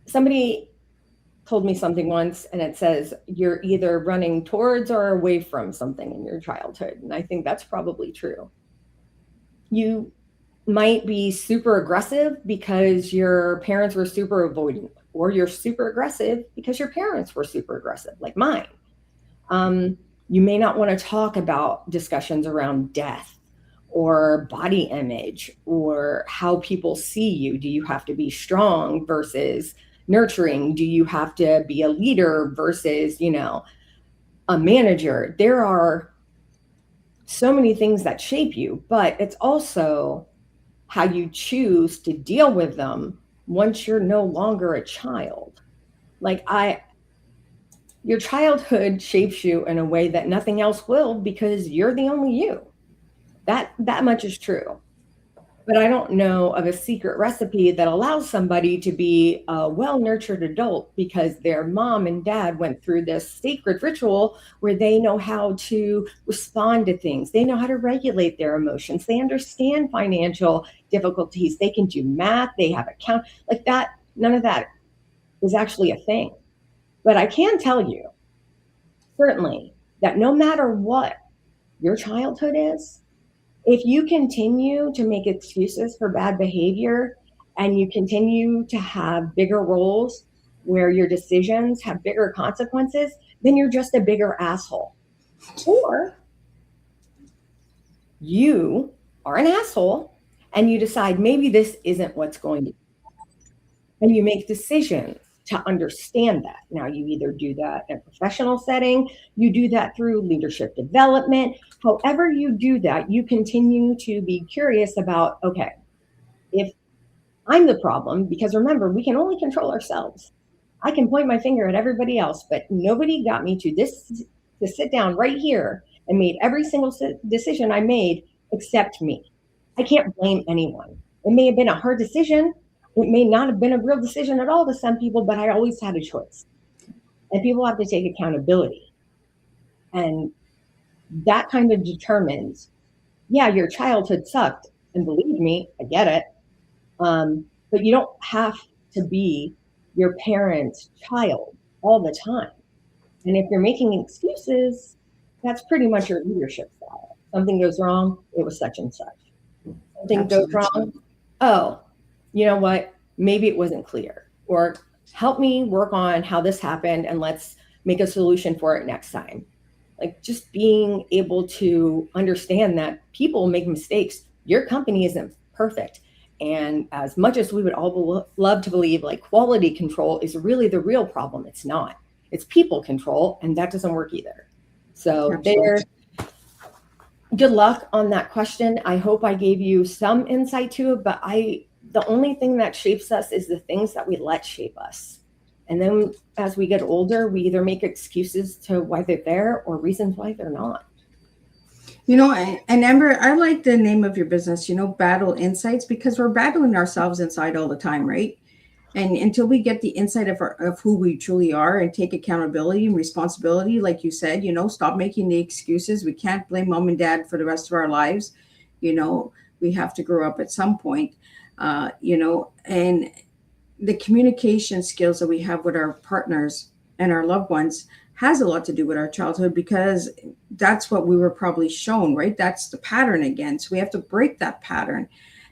somebody told me something once, and it says you're either running towards or away from something in your childhood. And I think that's probably true. You might be super aggressive because your parents were super avoidant, or you're super aggressive because your parents were super aggressive, like mine. You may not want to talk about discussions around death or body image or how people see you. Do you have to be strong versus nurturing? Do you have to be a leader versus, a manager? There are so many things that shape you, but it's also how you choose to deal with them once you're no longer a child. Like your childhood shapes you in a way that nothing else will, because you're the only you. That much is true. But I don't know of a secret recipe that allows somebody to be a well-nurtured adult because their mom and dad went through this sacred ritual where they know how to respond to things. They know how to regulate their emotions. They understand financial difficulties. They can do math. They have account like that. None of that is actually a thing. But I can tell you, certainly, that no matter what your childhood is, if you continue to make excuses for bad behavior and you continue to have bigger roles where your decisions have bigger consequences, then you're just a bigger asshole. Or you are an asshole and you decide maybe this isn't what's going to be. And you make decisions to understand that. Now, you either do that in a professional setting, you do that through leadership development. However you do that, you continue to be curious about, okay, if I'm the problem, because remember, we can only control ourselves. I can point my finger at everybody else, but nobody got me to sit down right here and made every single decision I made except me. I can't blame anyone. It may have been a hard decision. It may not have been a real decision at all to some people, but I always had a choice. And people have to take accountability. And that kind of determines, yeah, your childhood sucked. And believe me, I get it. But you don't have to be your parent's child all the time. And if you're making excuses, that's pretty much your leadership style. Something goes wrong, it was such and such. Something goes wrong, oh, you know what? Maybe it wasn't clear. Or help me work on how this happened and let's make a solution for it next time. Like just being able to understand that people make mistakes. Your company isn't perfect. And as much as we would all love to believe like quality control is really the real problem, it's not. It's people control, and that doesn't work either. So good luck on that question. I hope I gave you some insight to it, but the only thing that shapes us is the things that we let shape us. And then as we get older, we either make excuses to why they're there or reasons why they're not. And Amber, I like the name of your business, Battle Insights, because we're battling ourselves inside all the time, right? And until we get the insight of who we truly are and take accountability and responsibility, like you said, stop making the excuses. We can't blame mom and dad for the rest of our lives. We have to grow up at some point, and the communication skills that we have with our partners and our loved ones, has a lot to do with our childhood, because that's what we were probably shown, right? That's the pattern again. So we have to break that pattern.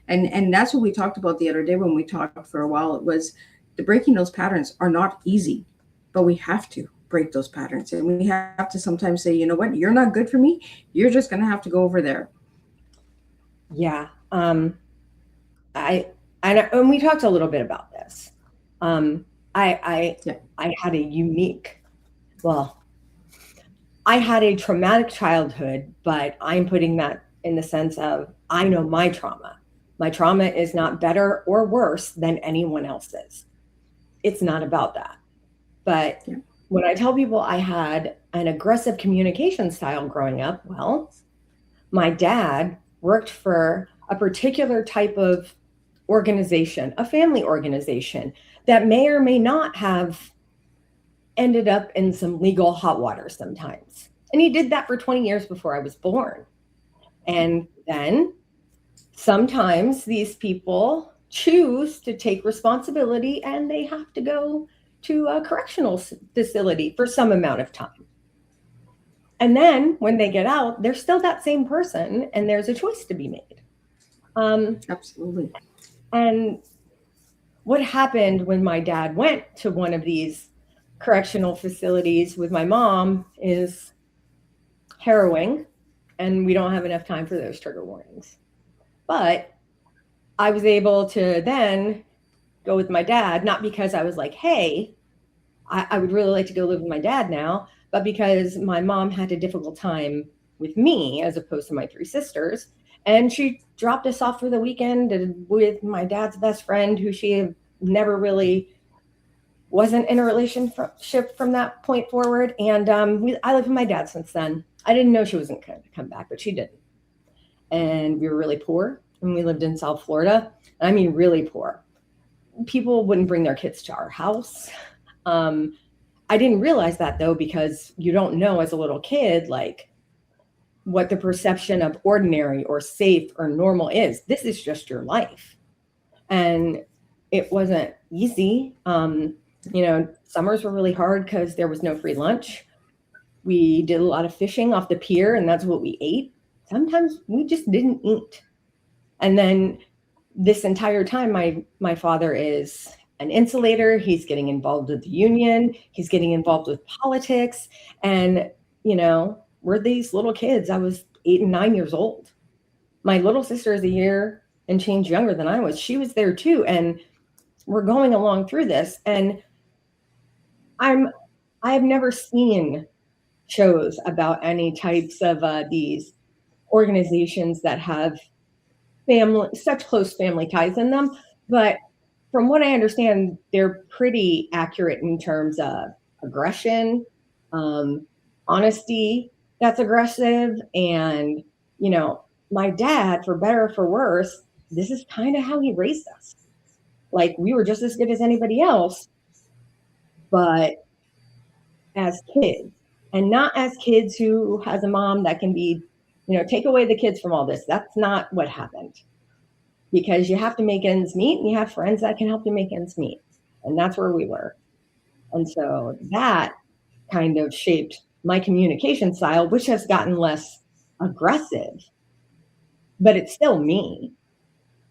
And that's what we talked about the other day when we talked for a while. It was the breaking those patterns are not easy, but we have to break those patterns. And we have to sometimes say, you know what, you're not good for me. You're just going to have to go over there. Yeah. And we talked a little bit about this. I had a unique, well, I had a traumatic childhood, but I'm putting that in the sense of I know my trauma. My trauma is not better or worse than anyone else's. It's not about that. But when I tell people I had an aggressive communication style growing up, well, my dad worked for a particular type of organization, a family organization that may or may not have ended up in some legal hot water sometimes. And he did that for 20 years before I was born. And then sometimes these people choose to take responsibility and they have to go to a correctional facility for some amount of time. And then when they get out, they're still that same person and there's a choice to be made. Absolutely. And what happened when my dad went to one of these correctional facilities with my mom is harrowing, and we don't have enough time for those trigger warnings. But I was able to then go with my dad, not because I was like, hey, I would really like to go live with my dad now, but because my mom had a difficult time with me as opposed to my three sisters. And she dropped us off for the weekend with my dad's best friend, who she never really wasn't in a relationship from that point forward. And I lived with my dad since then. I didn't know she wasn't going to come back, but she didn't. And we were really poor, and we lived in South Florida. I mean, really poor. People wouldn't bring their kids to our house. I didn't realize that, though, because you don't know as a little kid, like, what the perception of ordinary or safe or normal is. This is just your life. And it wasn't easy. Summers were really hard because there was no free lunch. We did a lot of fishing off the pier, and that's what we ate. Sometimes we just didn't eat. And then this entire time, my father is an insulator. He's getting involved with the union. He's getting involved with politics. And, we're these little kids. I was 8 and 9 years old. My little sister is a year and change younger than I was. She was there too. And we're going along through this. And I have never seen shows about any types of these organizations that have such close family ties in them. But from what I understand, they're pretty accurate in terms of aggression, honesty that's aggressive. And, my dad, for better or for worse, this is kind of how he raised us. Like, we were just as good as anybody else, but as kids, and not as kids who has a mom that can be, take away the kids from all this. That's not what happened, because you have to make ends meet, and you have friends that can help you make ends meet. And that's where we were. And so that kind of shaped my communication style, which has gotten less aggressive, but it's still me.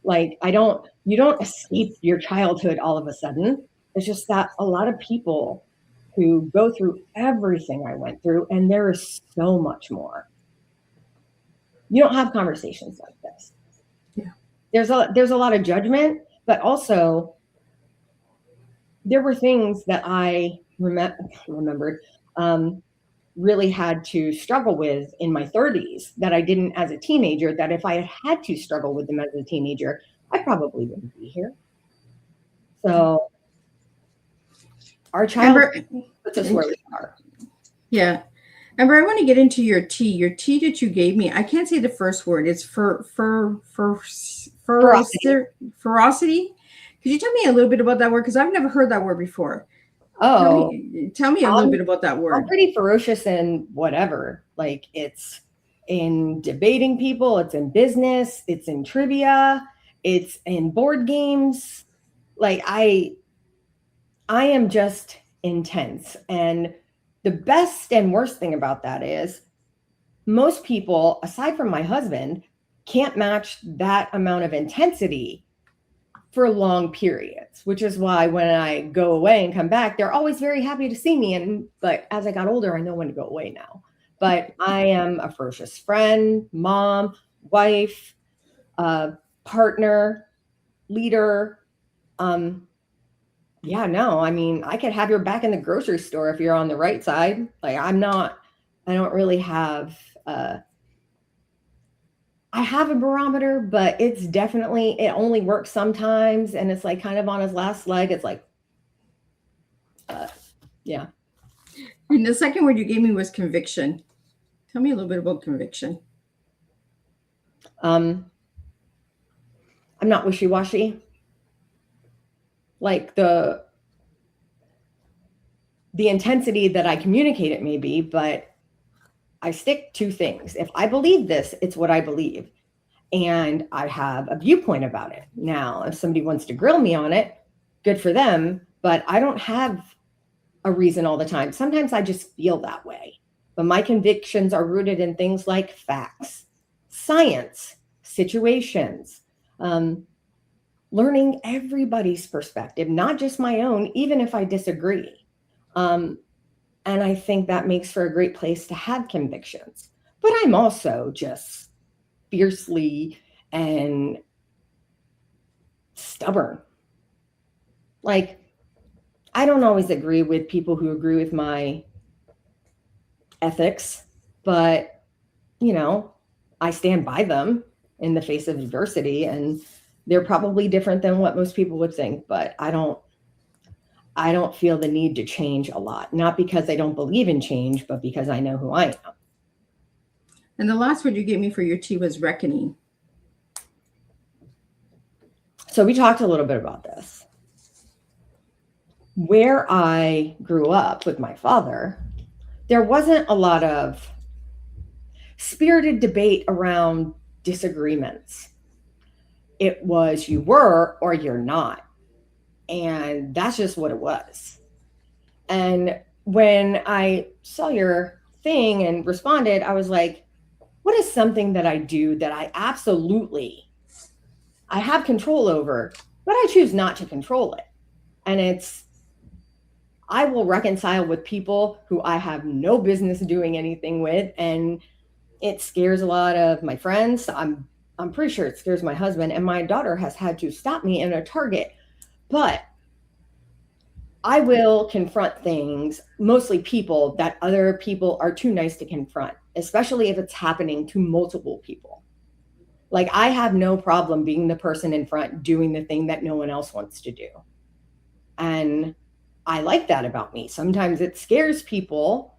Like, you don't escape your childhood all of a sudden. It's just that a lot of people who go through everything I went through, and there is so much more. You don't have conversations like this. Yeah. There's a lot of judgment, but also there were things that I remembered really had to struggle with in my 30s that I didn't as a teenager, that if I had to struggle with them as a teenager, I probably wouldn't be here. So our childhood puts us where we are. Yeah. Amber, I want to get into your tea. Your tea that you gave me, I can't say the first word. It's ferocity. Could you tell me a little bit about that word? Because I've never heard that word before. Oh, tell me a little bit about that word. I'm pretty ferocious in whatever. Like, it's in debating people, it's in business, it's in trivia, it's in board games. Like, I am just intense. And The best and worst thing about that is most people, aside from my husband, can't match that amount of intensity for long periods, which is why when I go away and come back, they're always very happy to see me. But as I got older, I know when to go away now. But I am a ferocious friend, mom, wife, partner, leader. Yeah, no, I mean, I could have your back in the grocery store if you're on the right side. Like I don't really have, I have a barometer, but it's definitely, it only works sometimes. And it's like kind of on his last leg. It's like, yeah. And the second word you gave me was conviction. Tell me a little bit about conviction. I'm not wishy-washy. Like the intensity that I communicate it may be, but I stick to things. If I believe this, it's what I believe. And I have a viewpoint about it. Now, if somebody wants to grill me on it, good for them, but I don't have a reason all the time. Sometimes I just feel that way. But my convictions are rooted in things like facts, science, situations, learning everybody's perspective, not just my own, even if I disagree. And I think that makes for a great place to have convictions. But I'm also just fiercely and stubborn. Like, I don't always agree with people who agree with my ethics, but, you know, I stand by them in the face of adversity, and they're probably different than what most people would think, but I don't feel the need to change a lot, not because I don't believe in change, but because I know who I am. And the last word you gave me for your T was reckoning. So we talked a little bit about this. Where I grew up with my father, there wasn't a lot of spirited debate around disagreements. It was you were or you're not. And that's just what it was. And when I saw your thing and responded, I was like, what is something that I do that I have control over, but I choose not to control it? And I will reconcile with people who I have no business doing anything with. And it scares a lot of my friends. I'm pretty sure it scares my husband, and my daughter has had to stop me in a Target. But I will confront things, mostly people, that other people are too nice to confront, especially if it's happening to multiple people. Like, I have no problem being the person in front doing the thing that no one else wants to do. And I like that about me. Sometimes it scares people,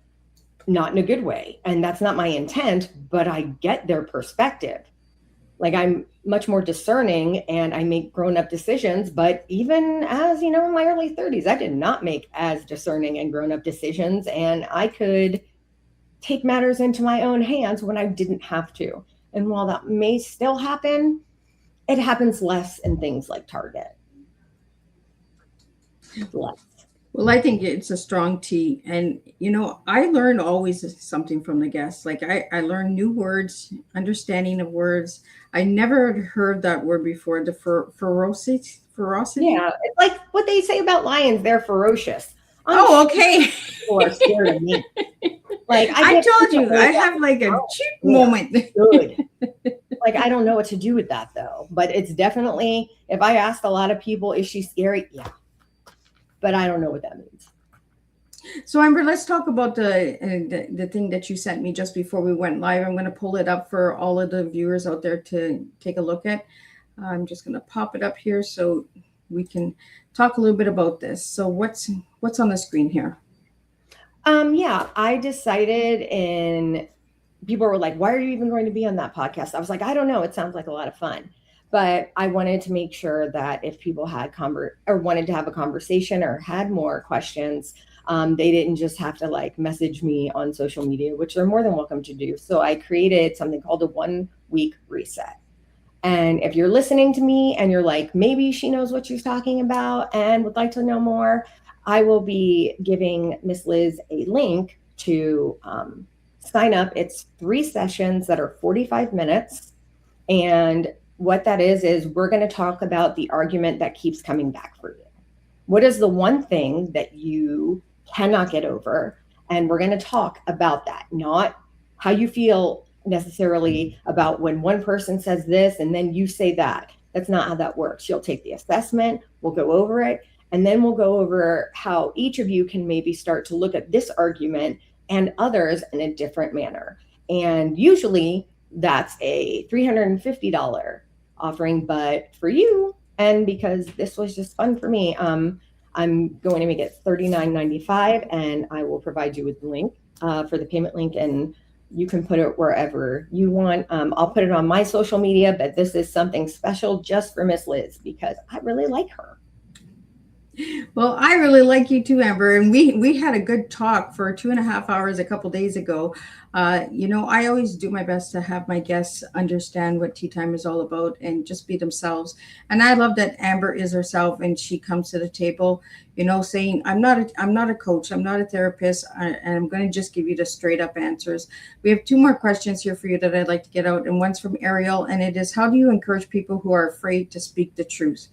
not in a good way. And that's not my intent, but I get their perspective. Like, I'm much more discerning and I make grown-up decisions. But even as, in my early 30s, I did not make as discerning and grown-up decisions. And I could take matters into my own hands when I didn't have to. And while that may still happen, it happens less in things like Target. Less. Well, I think it's a strong T. And, I learn always something from the guests. Like I learn new words, understanding of words. I never heard that word before, the ferocity. Yeah, it's like what they say about lions. They're ferocious. Okay. People are scared of me. Like I told you, I have like a cheap moment. Good. Like, I don't know what to do with that though. But it's definitely, if I asked a lot of people, is she scary? Yeah. But I don't know what that means. So Amber, let's talk about the thing that you sent me just before we went live. I'm going to pull it up for all of the viewers out there to take a look at. I'm just going to pop it up here so we can talk a little bit about this. So what's on the screen here? Yeah, I decided, and people were like, why are you even going to be on that podcast? I was like, I don't know. It sounds like a lot of fun. But I wanted to make sure that if people had wanted to have a conversation or had more questions, they didn't just have to message me on social media, which they're more than welcome to do. So I created something called a 1 week reset. And if you're listening to me and you're like, maybe she knows what she's talking about and would like to know more, I will be giving Miss Liz a link to sign up. It's 3 sessions that are 45 minutes. And what that is we're going to talk about the argument that keeps coming back for you. What is the one thing that you cannot get over? And we're going to talk about that, not how you feel necessarily about when one person says this and then you say that. That's not how that works. You'll take the assessment, we'll go over it, and then we'll go over how each of you can maybe start to look at this argument and others in a different manner. And usually that's a $350 offering, but for you, and because this was just fun for me, I'm going to make it $39.95, and I will provide you with the link for the payment link, and you can put it wherever you want. I'll put it on my social media, but this is something special just for Miss Liz because I really like her. Well, I really like you too, Amber, and we had a good talk for 2.5 hours a couple days ago. I always do my best to have my guests understand what tea time is all about and just be themselves. And I love that Amber is herself and she comes to the table, saying, I'm not a coach, I'm not a therapist, and I'm going to just give you the straight up answers. We have 2 more questions here for you that I'd like to get out, and one's from Ariel, and it is, how do you encourage people who are afraid to speak the truth?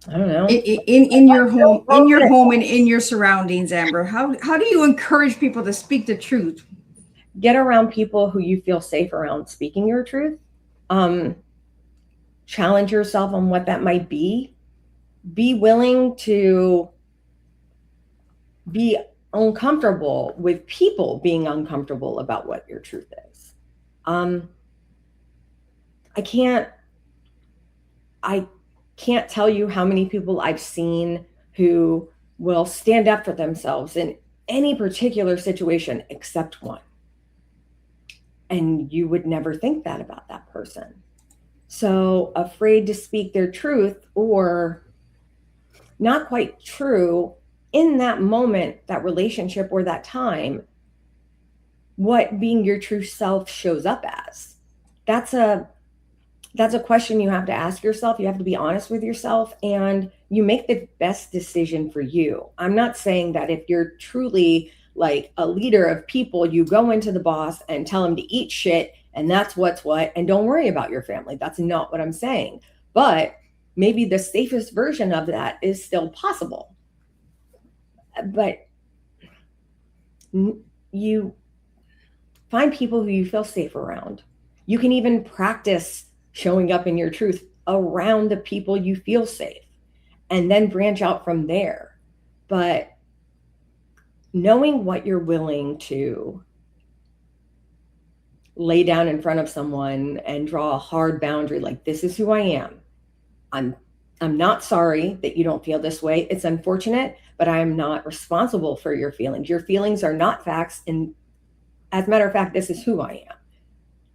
I don't know. In your home and in your surroundings, Amber, how do you encourage people to speak the truth? Get around people who you feel safe around speaking your truth. Challenge yourself on what that might be. Be willing to be uncomfortable with people being uncomfortable about what your truth is. I can't tell you how many people I've seen who will stand up for themselves in any particular situation except one. And you would never think that about that person. So afraid to speak their truth, or not quite true in that moment, that relationship, or that time, what being your true self shows up as. That's a question you have to ask yourself. You have to be honest with yourself, and you make the best decision for you. I'm not saying that if you're truly like a leader of people, you go into the boss and tell him to eat shit, and that's what's what, and don't worry about your family. That's not what I'm saying. But maybe the safest version of that is still possible. But you find people who you feel safe around. You can even practice showing up in your truth around the people you feel safe, and then branch out from there. But knowing what you're willing to lay down in front of someone and draw a hard boundary, like, this is who I am. I'm not sorry that you don't feel this way. It's unfortunate, but I am not responsible for your feelings. Your feelings are not facts. And as a matter of fact, this is who I am.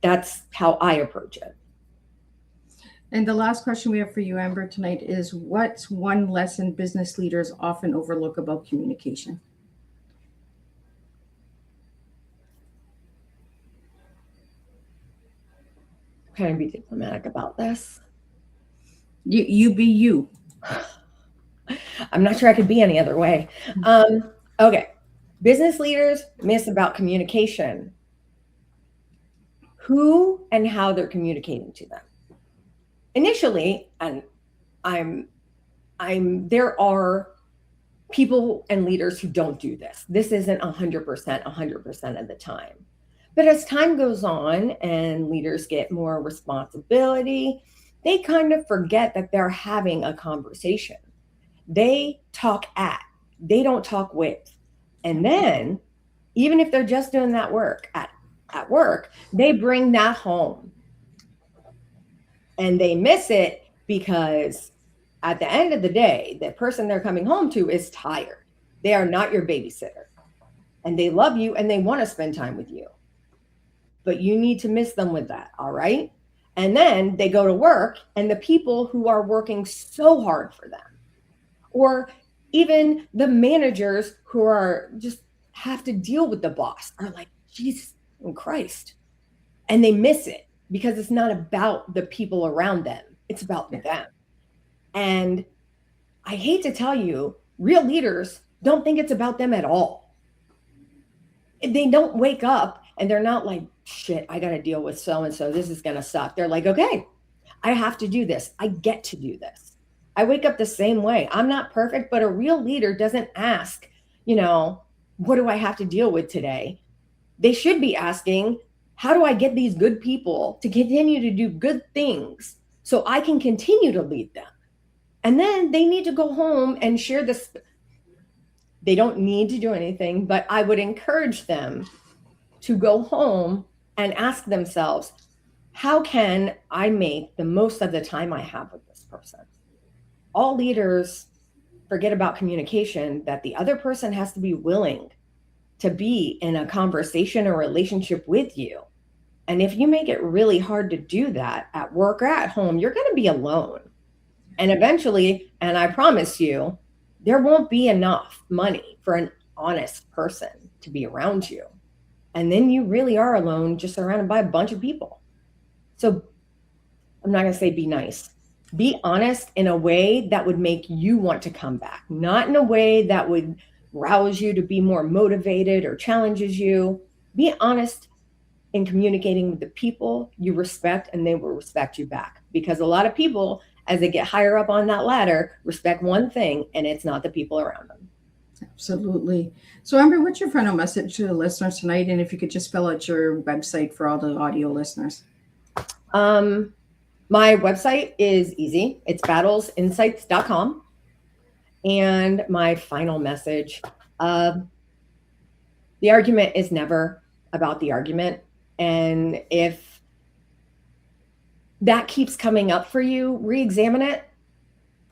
That's how I approach it. And the last question we have for you, Amber, tonight is, what's one lesson business leaders often overlook about communication? I'm trying to be diplomatic about this. You be you. I'm not sure I could be any other way. Okay. Business leaders miss about communication. Who and how they're communicating to them. Initially, and there are people and leaders who don't do this. This isn't 100% of the time. But as time goes on and leaders get more responsibility, they kind of forget that they're having a conversation. They talk at, they don't talk with. And then, even if they're just doing that work at work, they bring that home. And they miss it because at the end of the day, the person they're coming home to is tired. They are not your babysitter. And they love you and they want to spend time with you. But you need to miss them with that, all right? And then they go to work, and the people who are working so hard for them, or even the managers who are just have to deal with the boss, are like, Jesus, in Christ. And they miss it because it's not about the people around them. It's about them. And I hate to tell you, real leaders don't think it's about them at all. They don't wake up and they're not like, shit, I got to deal with so-and-so. This is going to suck. They're like, okay, I have to do this. I get to do this. I wake up the same way. I'm not perfect, but a real leader doesn't ask, what do I have to deal with today? They should be asking, how do I get these good people to continue to do good things so I can continue to lead them? And then they need to go home and share this. They don't need to do anything, but I would encourage them to go home and ask themselves, how can I make the most of the time I have with this person? All leaders forget about communication, that the other person has to be willing to be in a conversation or relationship with you. And if you make it really hard to do that at work or at home, you're going to be alone. And eventually, and I promise you, there won't be enough money for an honest person to be around you. And then you really are alone, just surrounded by a bunch of people. So I'm not going to say be nice. Be honest in a way that would make you want to come back, not in a way that would rouse you to be more motivated or challenges you. Be honest in communicating with the people you respect, and they will respect you back. Because a lot of people, as they get higher up on that ladder, respect one thing, and it's not the people around them. Absolutely. So Amber, what's your final message to the listeners tonight? And if you could just spell out your website for all the audio listeners. My website is easy. It's battlesinsights.com. And my final message, the argument is never about the argument. And if that keeps coming up for you, re-examine it,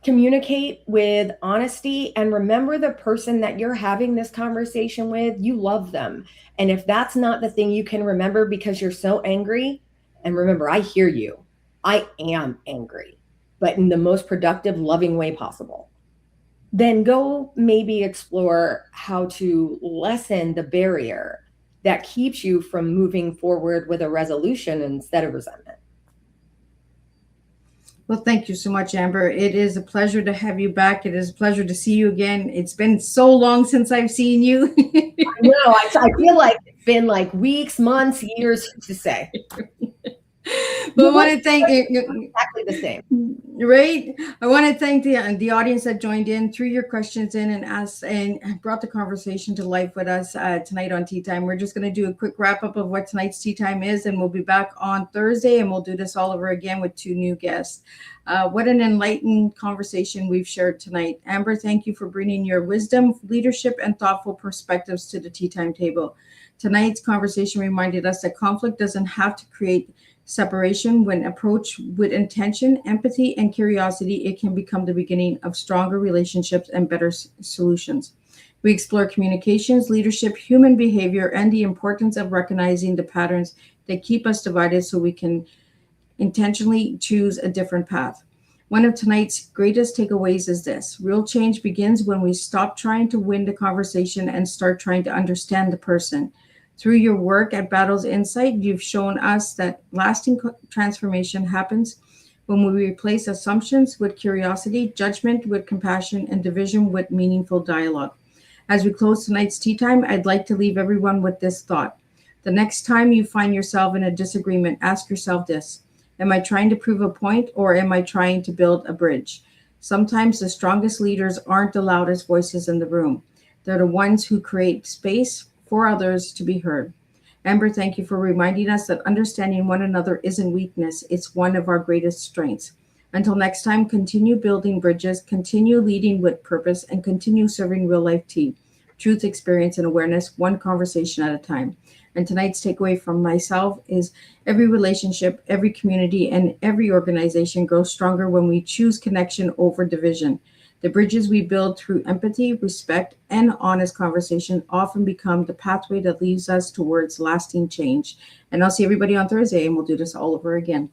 communicate with honesty, and remember the person that you're having this conversation with, you love them. And if that's not the thing you can remember because you're so angry, and remember, I hear you. I am angry, but in the most productive, loving way possible. Then go maybe explore how to lessen the barrier that keeps you from moving forward with a resolution instead of resentment. Well, thank you so much, Amber. It is a pleasure to have you back. It is a pleasure to see you again. It's been so long since I've seen you. I know. I feel like it's been like weeks, months, years to say. But I want to thank you. Exactly the same. Right. I want to thank the audience that joined in, threw your questions in, and asked and brought the conversation to life with us tonight on Tea Time. We're just going to do a quick wrap up of what tonight's Tea Time is, and we'll be back on Thursday, and we'll do this all over again with 2 new guests. What an enlightened conversation we've shared tonight. Amber, thank you for bringing your wisdom, leadership, and thoughtful perspectives to the Tea Time table. Tonight's conversation reminded us that conflict doesn't have to create separation. When approached with intention, empathy, and curiosity, it can become the beginning of stronger relationships and better solutions. We explore communications, leadership, human behavior, and the importance of recognizing the patterns that keep us divided so we can intentionally choose a different path. One of tonight's greatest takeaways is this: real change begins when we stop trying to win the conversation and start trying to understand the person. Through your work at Battles Insight, you've shown us that lasting transformation happens when we replace assumptions with curiosity, judgment with compassion, and division with meaningful dialogue. As we close tonight's tea time, I'd like to leave everyone with this thought. The next time you find yourself in a disagreement, ask yourself this: am I trying to prove a point, or am I trying to build a bridge? Sometimes the strongest leaders aren't the loudest voices in the room. They're the ones who create space for others to be heard. Amber, thank you for reminding us that understanding one another isn't weakness, it's one of our greatest strengths. Until next time, continue building bridges, continue leading with purpose, and continue serving real life tea. Truth, experience, and awareness, one conversation at a time. And tonight's takeaway from myself is every relationship, every community, and every organization grows stronger when we choose connection over division. The bridges we build through empathy, respect, and honest conversation often become the pathway that leads us towards lasting change. And I'll see everybody on Thursday, and we'll do this all over again.